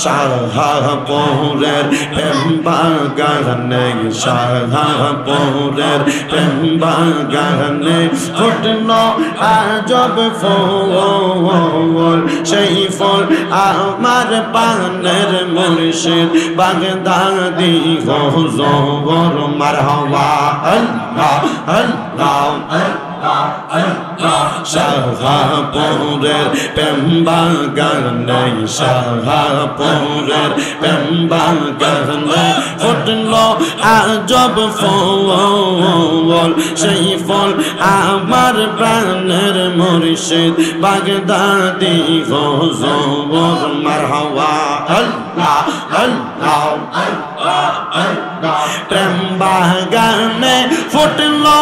শাহপুরের প্রেম বাগানে শাহপুরের প্রেম বাগানে ফুটলো আজব ফুল সেই ফুল আমার পানের মুর্শিদ বাগদাদি হুজুর মারহাবা আল্লাহ আল্লাহ শাহপুরের প্রেম বাগানে শাহপুরের প্রেম বাগানে ফুটলো আজব ফুল সেই ফুল আমার প্রাণের মুর্শিদ বাগদাদি হুজুর মারহাবা আল্লাহ আল্লাহ প্রেম বাগানে ফুটলো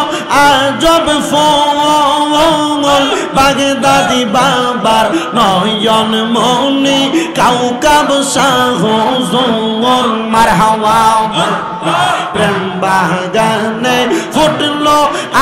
আজব ফুল বাগদাদি বাবার নয়ন মনি কাউকাব শাহ হুজুর মারহাবা প্রেম বাগানে ফুটলো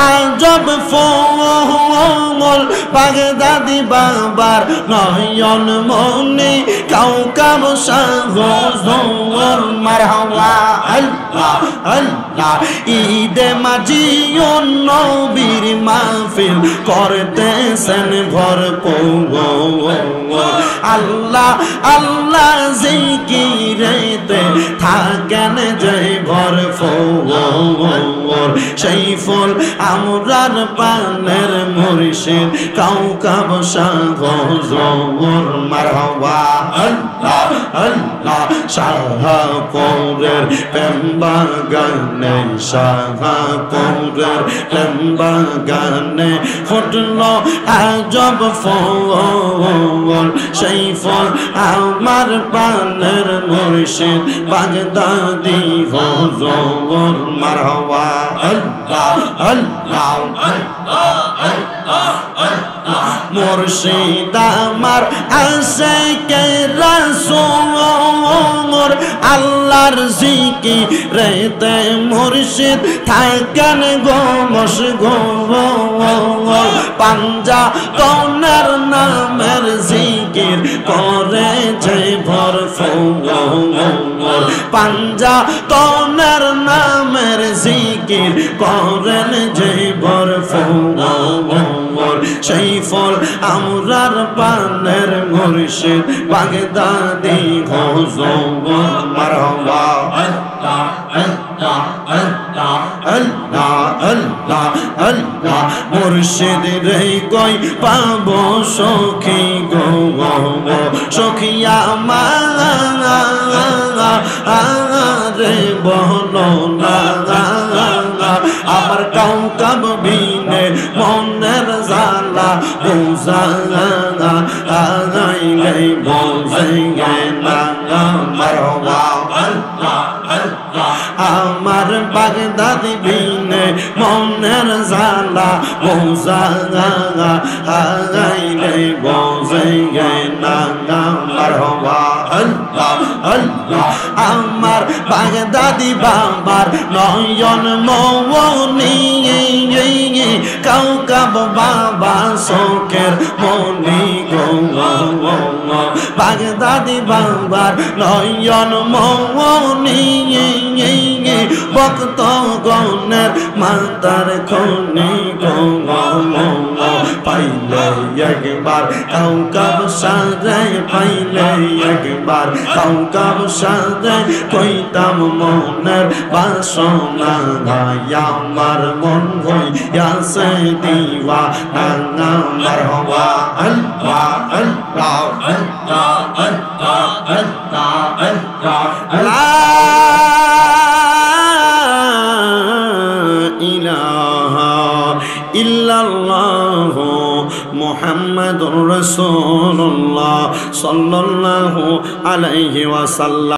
আজব ফুল বাগদাদি বাবার নয়ন মনি কাউকাব শাহ হুজুর মারহাবা আল্লাহ আল্লাহ ঈদে মাজিউন নবীর মাহফিল করতেছেন ভরপুর আল্লাহ আল্লাহ জিকিরেতে থাকেন যে ভরপুর সেই ফুল আমরার পানের মুর্শিদ কাউকাব শাহ হুজুর মারহাবা আল্লাহ আল্লাহ শাহপুরের প্রেম বাগানে শাহপুরের প্রেম বাগানে ফুটলো আজব ফুল সেই ফুল আমার প্রাণের মুর্শিদ বাগদাদি হুজুর মারহাবা আল্লাহ আল্লাহ মুর্শিদ আমার আশিকে রাসূল আল্লাহর জিকিরেতে মুর্শিদ থাকেন গো মশগুল পাঞ্জা তনের নামের জিকির করে যে ভরপুর পাঞ্জা তনের নামের জিকির করেন যে ভরপুর সেই ফল আমরার পানের মুর্শিদ বাগদাদি হুজুর মারহাবা আল্লাহ আল্লাহ আল্লাহ আল্লাহ আল্লাহ আল্লাহ মুর্শিদ রে কই পাবো সখী গো সখিয়া রে বলো না আমার কাউকাব বিনে মনের জালা বুঝাইলে বোঝে না মারহাবা আল্লাহ আল্লাহ আমার বাগদাদি বিনে মনের জালা বুঝাইলে বোঝে না মারহাবা আল্লাহ আল্লাহ আমার বাগদাদি বাবার নয়ন মনি কাউকাব বাবা শোকের মনি গো বাগদাদি বাবার নয়ন মনি ভক্ত গণের মাতার খনি গো পাইলে একবার কাউকাব সারে পাইলে একবার কাউকাব সারে কইতাম মনের বাসনা আমার মন হইয়াছে দিওয়ানা মারহাবা আল্লাহ আল্লাহ আল্লাহ আল্লাহ আল্লাহ আল্লাহ লা ইলাহা ইল্লাল্লাহ মুহাম্মাদুর রাসূলুল্লাহ সাল্লাল্লাহু আলাইহি ওয়াসাল্লাম।